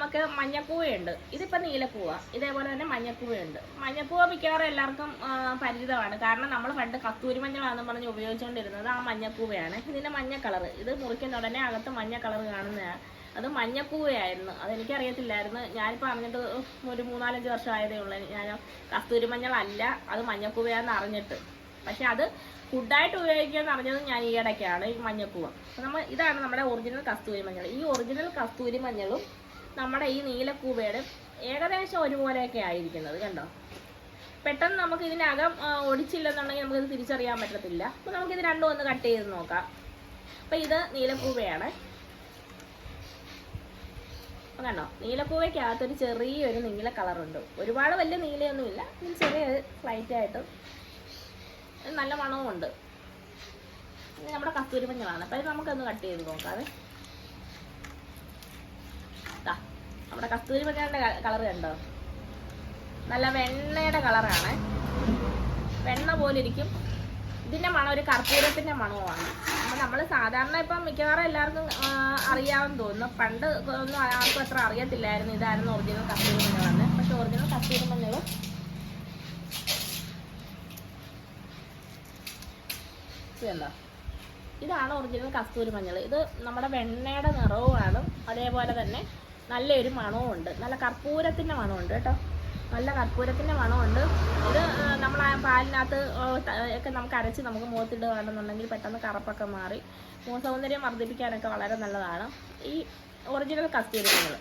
നമുക്ക് മഞ്ഞക്കൂവയുണ്ട്. ഇതിപ്പോൾ നീലക്കൂവ. ഇതേപോലെ തന്നെ മഞ്ഞക്കൂവയുണ്ട്. മഞ്ഞക്കൂവ മിക്കവാറും എല്ലാവർക്കും പരിചിതമാണ്. കാരണം നമ്മൾ പണ്ട് കസ്തൂരി മഞ്ഞളാണെന്ന് പറഞ്ഞ് ഉപയോഗിച്ചുകൊണ്ടിരുന്നത് ആ മഞ്ഞക്കൂവയാണ്. ഇതിൻ്റെ മഞ്ഞ കളർ, ഇത് മുറിക്കുന്ന ഉടനെ അകത്ത് മഞ്ഞ കളർ കാണുന്നതാണ്. അത് മഞ്ഞക്കൂവയായിരുന്നു. അതെനിക്കറിയത്തില്ലായിരുന്നു. ഞാനിപ്പോൾ അറിഞ്ഞിട്ട് ഒരു 3-4 വർഷം ആയതേ ഉള്ളൂ. ഞാൻ കസ്തൂരി മഞ്ഞളല്ല, അത് മഞ്ഞക്കൂവയാണെന്ന് അറിഞ്ഞിട്ട്. പക്ഷെ അത് ഫുഡായിട്ട് ഉപയോഗിക്കാമെന്ന് അറിഞ്ഞത് ഞാൻ ഈ ഇടയ്ക്കാണ്, ഈ മഞ്ഞക്കൂവ. അപ്പോൾ ഇതാണ് നമ്മുടെ ഒറിജിനൽ കസ്തൂരി മഞ്ഞൾ. ഈ ഒറിജിനൽ കസ്തൂരി മഞ്ഞളും നമ്മുടെ ഈ നീലക്കൂവയുടെ ഏകദേശം ഒരുപോലെയൊക്കെ ആയിരിക്കുന്നത് കണ്ടോ. പെട്ടെന്ന് നമുക്ക് ഇതിനകം ഒടിച്ചില്ലെന്നുണ്ടെങ്കിൽ നമുക്കിത് തിരിച്ചറിയാൻ പറ്റത്തില്ല. അപ്പോൾ നമുക്കിത് രണ്ടും ഒന്ന് കട്ട് ചെയ്ത് നോക്കാം. അപ്പോൾ ഇത് നീലക്കൂവയാണ് കണ്ടോ. നീലക്കൂവയ്ക്കകത്തൊരു ചെറിയൊരു നീല കളറുണ്ട്. ഒരുപാട് വലിയ നീലയൊന്നുമില്ല, ചെറിയൊരു ഫ്ലൈറ്റായിട്ട് നല്ല മണവുമുണ്ട്. ഇത് നമ്മുടെ കസ്തൂരി മഞ്ഞളാണ്. അപ്പോൾ ഇത് നമുക്കൊന്ന് കട്ട് ചെയ്ത് നോക്കാതെ. നമ്മുടെ കസ്തൂരി മഞ്ഞളുടെ കളർ കണ്ടോ, നല്ല വെണ്ണയുടെ കളറാണ്. വെണ്ണ പോലെ ഇരിക്കും. ഇതിൻ്റെ മണം ഒരു കർപ്പൂരത്തിൻ്റെ മണവുമാണ്. അപ്പോൾ നമ്മൾ സാധാരണ ഇപ്പം മിക്കവാറും എല്ലാവർക്കും അറിയാമെന്ന് തോന്നുന്നു. പണ്ട് ഒന്നും ആർക്കും അത്ര അറിയത്തില്ലായിരുന്നു ഇതായിരുന്നു ഒറിജിനൽ കസ്തൂരി മഞ്ഞളാണ്. പക്ഷെ ഒറിജിനൽ കസ്തൂരി മഞ്ഞൾ ഇതല്ലോ, ഇതാണ് ഒറിജിനൽ കസ്തൂരി മഞ്ഞൾ. ഇത് നമ്മുടെ വെണ്ണയുടെ നിറവുമാണ്. അതേപോലെ തന്നെ നല്ലൊരു മണവും ഉണ്ട്. നല്ല കർപ്പൂരത്തിൻ്റെ മണമുണ്ട് കേട്ടോ. നല്ല കർപ്പൂരത്തിൻ്റെ മണമുണ്ട്. ഇത് നമ്മൾ ആ പാലിനകത്ത് ഒക്കെ നമുക്ക് അരച്ച് നമുക്ക് മുഖത്തിടുകയാണെന്നുണ്ടെങ്കിൽ പെട്ടെന്ന് കറുപ്പൊക്കെ മാറി മുഖസൗന്ദര്യം വർദ്ധിപ്പിക്കാനൊക്കെ വളരെ നല്ലതാണ് ഈ ഒറിജിനൽ കസ്തൂരി മഞ്ഞൾ.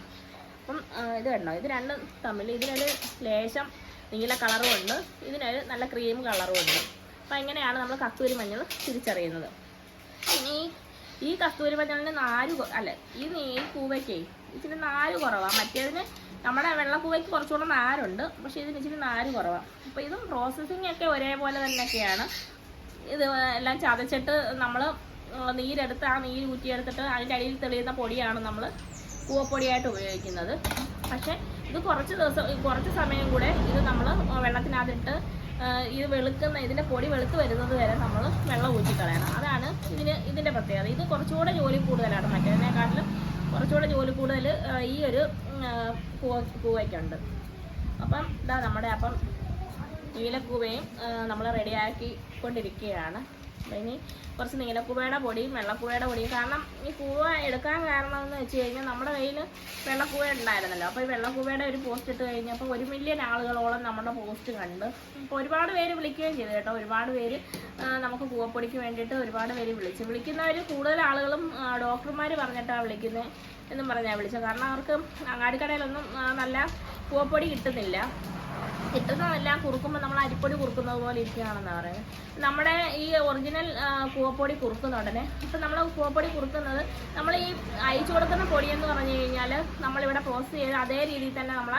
അപ്പം ഇത് കണ്ടോ, ഇത് രണ്ടും തമ്മിൽ ഇതിനൊരു ലേശം നീല കളറും ഉണ്ട്, ഇതിനൊരു നല്ല ക്രീം കളറും ഉണ്ട്. അപ്പം എങ്ങനെയാണ് നമ്മൾ കസ്തൂരി മഞ്ഞൾ തിരിച്ചറിയുന്നത്? ഇനി ഈ കസ്തൂരി മഞ്ഞളിന് ഈ കൂവയ്ക്കേ ഇച്ചിരി നാര് കുറവാണ്. മറ്റേതിന് നമ്മുടെ വെള്ളപ്പൂവയ്ക്ക് കുറച്ചുകൂടെ നാരുണ്ട്, പക്ഷേ ഇതിന് ഇച്ചിരി നാര് കുറവാണ്. അപ്പോൾ ഇതും പ്രോസസ്സിങ് ഒക്കെ ഒരേപോലെ തന്നെയൊക്കെയാണ്. ഇത് എല്ലാം ചതച്ചിട്ട് നമ്മൾ നീരെടുത്ത് ആ നീര് ഊറ്റിയെടുത്തിട്ട് അതിൻ്റെ അടിയിൽ തെളിയുന്ന പൊടിയാണ് നമ്മൾ കൂവപ്പൊടിയായിട്ട് ഉപയോഗിക്കുന്നത്. പക്ഷേ ഇത് കുറച്ച് സമയം കൂടെ ഇത് നമ്മൾ വെള്ളത്തിനകത്തിട്ട് ഇതിൻ്റെ പൊടി വെളുത്ത് വരുന്നത് വരെ നമ്മൾ വെള്ളം ഊറ്റിക്കളയണം. അതാണ് ഇതിൻ്റെ പ്രത്യേകത. ഇത് കുറച്ചുകൂടെ ജോലി കൂടുതലാണ്, മറ്റേതിനെക്കാട്ടിലും കുറച്ചുകൂടെ ജോലി കൂടുതൽ ഈ ഒരു കൂവയ്ക്കുണ്ട്. അപ്പം നമ്മുടെ നീലക്കൂവയും നമ്മൾ റെഡിയാക്കിക്കൊണ്ടിരിക്കുകയാണ്. അപ്പം ഇനി കുറച്ച് നീലക്കൂവയുടെ പൊടിയും വെള്ളക്കൂവയുടെ പൊടിയും, കാരണം ഈ കൂവ എടുക്കാൻ കാരണം എന്ന് വെച്ച് കഴിഞ്ഞാൽ നമ്മുടെ കയ്യിൽ വെള്ളക്കൂവ ഉണ്ടായിരുന്നല്ലോ. അപ്പോൾ ഈ വെള്ളക്കൂവയുടെ ഒരു പോസ്റ്റ് ഇട്ട് കഴിഞ്ഞപ്പോൾ 1 മില്യൺ ആളുകളോളം നമ്മുടെ പോസ്റ്റ് കണ്ട്. അപ്പോൾ ഒരുപാട് പേര് വിളിക്കുകയും ചെയ്തു കേട്ടോ. ഒരുപാട് പേര് നമുക്ക് കൂവപ്പൊടിക്ക് വേണ്ടിയിട്ട് ഒരുപാട് പേര് വിളിക്കുന്നവർ കൂടുതൽ ആളുകളും ഡോക്ടർമാർ പറഞ്ഞിട്ടാണ് വിളിക്കുന്നത് എന്നും പറഞ്ഞാൽ വിളിച്ചത്. കാരണം അവർക്ക് അങ്ങാടിക്കടയിലൊന്നും നല്ല കൂവപ്പൊടി കിട്ടുന്നതെല്ലാം കുറുക്കുമ്പോൾ നമ്മൾ അരിപ്പൊടി കുറുക്കുന്നത് പോലെ ഇരിക്കുകയാണെന്നാണ് പറയുന്നത്. നമ്മുടെ ഈ ഒറിജിനൽ കൂവപ്പൊടി കുറുക്കുന്ന ഉടനെ ഇപ്പം നമ്മൾ കൂവപ്പൊടി കുറുക്കുന്നത് നമ്മൾ ഈ അയച്ചു കൊടുക്കുന്ന പൊടിയെന്ന് പറഞ്ഞു കഴിഞ്ഞാൽ നമ്മളിവിടെ പ്രോസസ് ചെയ്ത് അതേ രീതിയിൽ തന്നെ നമ്മൾ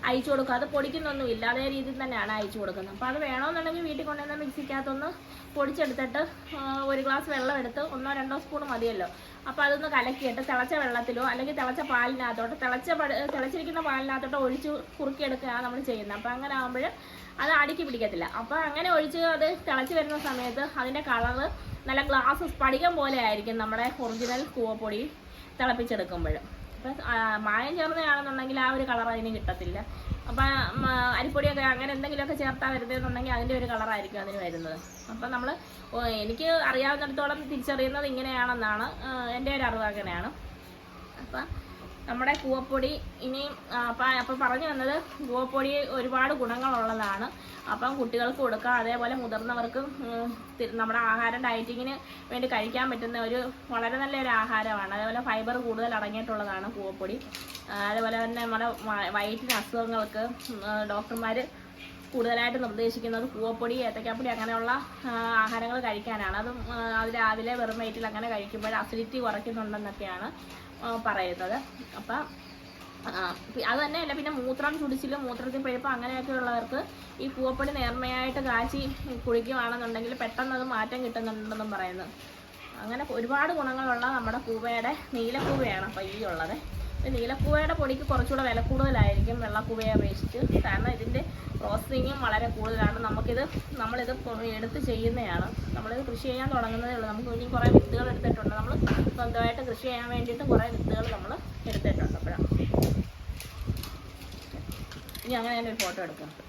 അയച്ചു കൊടുക്കുക. അത് പൊടിക്കുന്നൊന്നുമില്ല, അതേ രീതിയിൽ തന്നെയാണ് അയച്ചു കൊടുക്കുന്നത്. അപ്പോൾ അത് വേണമെന്നുണ്ടെങ്കിൽ വീട്ടിൽ കൊണ്ടുവന്ന മിക്സിക്കകത്തൊന്ന് പൊടിച്ചെടുത്തിട്ട് 1 ഗ്ലാസ് വെള്ളം എടുത്ത് 1-2 സ്പൂൺ മതിയല്ലോ. അപ്പോൾ അതൊന്ന് കലക്കിയിട്ട് തിളച്ച വെള്ളത്തിലോ അല്ലെങ്കിൽ തിളച്ച പാലിനകത്തോട്ട് തിളച്ചിരിക്കുന്ന പാലിനകത്തോട്ട് ഒഴിച്ച് കുറുക്കിയെടുക്കുകയാണ് നമ്മൾ ചെയ്യുന്നത്. അപ്പോൾ അങ്ങനെ ആകുമ്പോൾ അത് അടിക്ക് പിടിക്കത്തില്ല. അപ്പോൾ അങ്ങനെ ഒഴിച്ച് അത് തിളച്ച് വരുന്ന സമയത്ത് അതിൻ്റെ കളറ് നല്ല ഗ്ലാസ് സ്ഫടികം പോലെ ആയിരിക്കും നമ്മുടെ ഒറിജിനൽ കൂവപ്പൊടി തിളപ്പിച്ചെടുക്കുമ്പോൾ. അപ്പം മായം ചേർന്നതാണെന്നുണ്ടെങ്കിൽ ആ ഒരു കളർ അതിന് കിട്ടത്തില്ല. അപ്പം അരിപ്പൊടിയൊക്കെ അങ്ങനെ എന്തെങ്കിലുമൊക്കെ ചേർത്താൽ വരുന്നതെന്നുണ്ടെങ്കിൽ അതിൻ്റെ ഒരു കളറായിരിക്കും അതിന് വരുന്നത്. അപ്പം നമ്മൾ എനിക്ക് അറിയാവുന്നിടത്തോളം തിരിച്ചറിയുന്നത് ഇങ്ങനെയാണെന്നാണ് എൻ്റെ ഒരു അറിവ്, അങ്ങനെയാണ്. അപ്പം നമ്മുടെ കൂവപ്പൊടി ഇനിയും അപ്പം പറഞ്ഞു വന്നത് കൂവപ്പൊടി ഒരുപാട് ഗുണങ്ങളുള്ളതാണ്. അപ്പം കുട്ടികൾക്ക് കൊടുക്കാം, അതേപോലെ മുതിർന്നവർക്കും നമ്മുടെ ആഹാരം ഡയറ്റിങ്ങിന് വേണ്ടി കഴിക്കാൻ പറ്റുന്ന ഒരു വളരെ നല്ലൊരു ആഹാരമാണ്. അതേപോലെ ഫൈബർ കൂടുതൽ അടങ്ങിയിട്ടുള്ളതാണ് കൂവപ്പൊടി. അതേപോലെ തന്നെ നമ്മുടെ വയറ്റിന് അസുഖങ്ങൾക്ക് ഡോക്ടർമാർ കൂടുതലായിട്ട് നിർദ്ദേശിക്കുന്നത് കൂവപ്പൊടി, ഏത്തക്കാപ്പൊടി അങ്ങനെയുള്ള ആഹാരങ്ങൾ കഴിക്കാനാണ്. അതും രാവിലെ വെറും വയറ്റിൽ അങ്ങനെ കഴിക്കുമ്പോൾ അസിഡിറ്റി കുറയ്ക്കുന്നുണ്ടെന്നൊക്കെയാണ് പറയുന്നത്. അപ്പം അത് തന്നെയല്ല, പിന്നെ മൂത്രത്തിൽ പഴുപ്പ് അങ്ങനെയൊക്കെ ഉള്ളവർക്ക് ഈ കൂവപ്പൊടി നേർമയായിട്ട് കാച്ചി കുടിക്കുകയാണെന്നുണ്ടെങ്കിൽ പെട്ടെന്ന് അത് മാറ്റം കിട്ടുന്നുണ്ടെന്നും പറയുന്നു. അങ്ങനെ ഒരുപാട് ഗുണങ്ങളുള്ള നമ്മുടെ നീലക്കൂവയാണ് അപ്പോൾ ഈ ഉള്ളത്. നീലക്കൂവയുടെ പൊടിക്ക് കുറച്ചുകൂടെ വില കൂടുതലായിരിക്കും വെള്ളക്കൂവയെ അപേക്ഷിച്ച്. കാരണം ഇതിൻ്റെ പ്രോസസ്സിങ്ങും വളരെ കൂടുതലാണ്. നമ്മളിത് എടുത്ത് ചെയ്യുന്നതാണ്. നമ്മളിത് കൃഷി ചെയ്യാൻ തുടങ്ങുന്നതേ ഉള്ളൂ. നമുക്ക് ഇനി കുറേ വിത്തുകൾ എടുത്തിട്ടുണ്ട്. നമ്മൾ സ്വന്തമായിട്ട് കൃഷി ചെയ്യാൻ വേണ്ടിയിട്ട് കുറേ വിത്തുകൾ നമ്മൾ എടുത്തിട്ടുണ്ട്. അപ്പോഴാണ് ഇനി അങ്ങനെ തന്നെ ഒരു ഫോട്ടോ എടുക്കാം.